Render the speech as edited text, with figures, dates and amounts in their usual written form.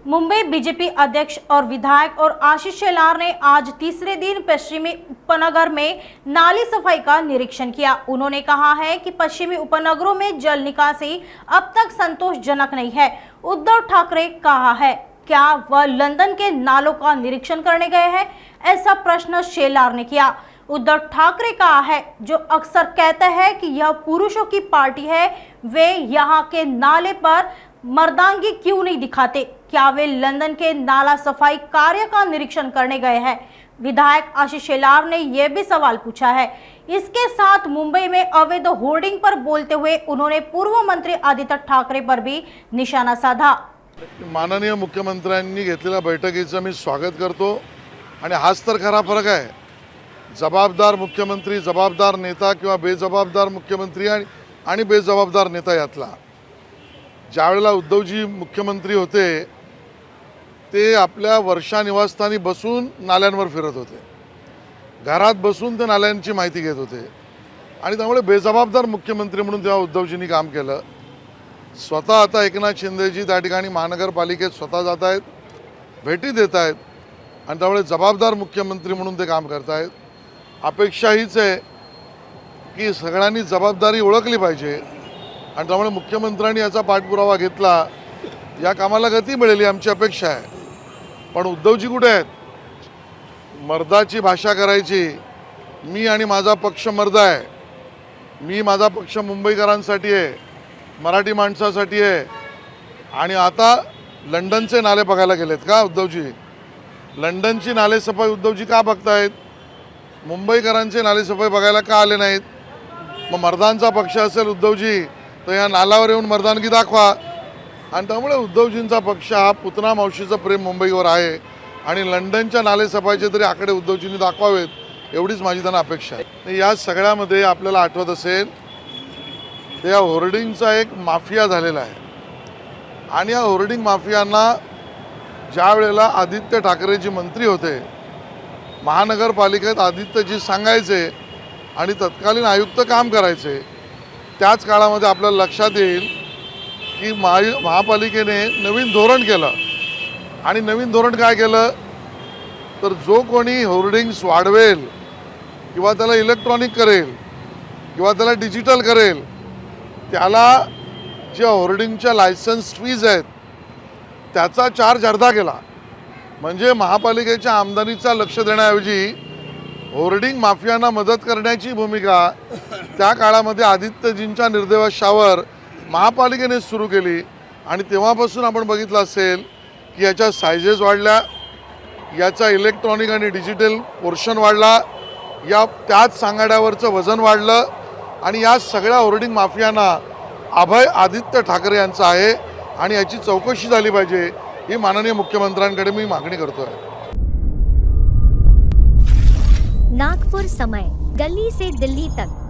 Mumbai BJP अध्यक्ष और विधायक और आशीष शेलार ने आज तीसरे दिन पश्चिमी उपनगर में नाली सफाई का निरीक्षण किया। उन्होंने कहा है कि पश्चिमी उपनगरों में जल निकासी अब तक संतोषजनक नहीं है। उद्धव ठाकरे कहा है, क्या वह लंदन के नालों का निरीक्षण करने गए हैं? ऐसा प्रश्न शेलार ने किया। उद्धव ठाकरे कहा है, जो अक्सर कहते हैं कि यह पुरुषों की पार्टी है, वे यहाँ के नाले पर मर्दांगी क्यों नहीं दिखाते? क्या वे लंदन के नाला सफाई कार्य का निरीक्षण करने गए हैं? विधायक आशीष शेलार ने यह भी सवाल पूछा है। इसके साथ मुंबई में अवैध होर्डिंग पर बोलते हुए उन्होंने पूर्व मंत्री आदित्य ठाकरे पर भी निशाना साधा। माननीय मुख्यमंत्र्यांनी घेतलेल्या बैठकीचं मी स्वागत करतो आणि हाच तर खरा फरक आहे। जबाबदार मुख्यमंत्री, जबाबदार नेता किंवा बेजबाबदार मुख्यमंत्री आणि बेजबाबदार नेता यातला ज्यावेळेला उद्धवजी मुख्यमंत्री होते ते आपल्या वर्षा निवासस्थानी बसून नाल्यांवर फिरत होते, घरात बसून ते नाल्यांची माहिती घेत होते आणि त्यामुळे बेजबाबदार मुख्यमंत्री म्हणून तेव्हा उद्धवजींनी काम केलं। स्वतः आता एकनाथ शिंदेजी त्या ठिकाणी महानगरपालिकेत स्वतः जात आहेत, भेटी देत आहेत आणि त्यामुळे जबाबदार मुख्यमंत्री म्हणून ते काम करत आहेत। अपेक्षा हीच आहे की सगळ्यांनी जबाबदारी ओळखली पाहिजे आणि त्यामुळे मुख्यमंत्र्यांनी याचा पाठपुरावा घेतला, या कामाला गती मिळेल आमची अपेक्षा आहे। पण उद्धवजी कुठे आहेत? मर्दाची भाषा करायची, मी आणि माझा पक्ष मर्द आहे, मी माझा पक्ष मुंबईकरांसाठी आहे, मराठी माणसासाठी आहे आणि आता लंडनचे नाले बघायला गेलेत का उद्धवजी? लंडनची नाले सफाई उद्धवजी का बघतायत? मुंबईकरांचे नाले सफाई बघायला का आले नाहीत? मग मर्दांचा पक्ष असेल उद्धवजी तर या नालावर येऊन मर्दानगी दाखवा। आणि त्यामुळे उद्धवजींचा पक्ष हा पुतना मावशीचं प्रेम मुंबईवर आहे आणि लंडनच्या नाले सफाईचे तरी आकडे उद्धवजींनी दाखवावेत, एवढीच माझी त्यांना अपेक्षा आहे। या सगळ्यामध्ये आपल्याला आठवत असेल त्या होर्डिंगचा एक माफिया झालेला आहे आणि या होर्डिंग माफियांना ज्या वेळेला आदित्य ठाकरेजी मंत्री होते, महानगरपालिकेत आदित्यजी सांगायचे आणि तत्कालीन आयुक्त काम करायचे, त्याच काळामध्ये आपल्याला लक्षात येईल की महापालिकेने नवीन धोरण केलं आणि नवीन धोरण काय केलं तर जो कोणी होर्डिंग्स वाढवेल किंवा त्याला इलेक्ट्रॉनिक करेल किंवा त्याला डिजिटल करेल त्याला ज्या होर्डिंगच्या लायसन्स फीज आहेत त्याचा चार्ज अर्धा केला। म्हणजे महापालिकेच्या आमदानीचा लक्ष देण्याऐवजी होर्डिंग माफियांना मदत करण्याची भूमिका त्या काळामध्ये आदित्यजींच्या निर्देशावर महापालिकेने सुरू केली आणि तेव्हापासून आपण बघितलं असेल की याच्या सायझेस वाढल्या, याचा इलेक्ट्रॉनिक आणि डिजिटल पोर्शन वाढला, या त्याच सांगाड्यावरचं वजन वाढलं आणि या सगळ्या होर्डिंग माफियांना अभय आदित्य ठाकरे यांचा आहे आणि याची चौकशी झाली पाहिजे, ही माननीय मुख्यमंत्र्यांकडे मी मागणी करतोय। नागपुर समय, गली से दिल्ली तक।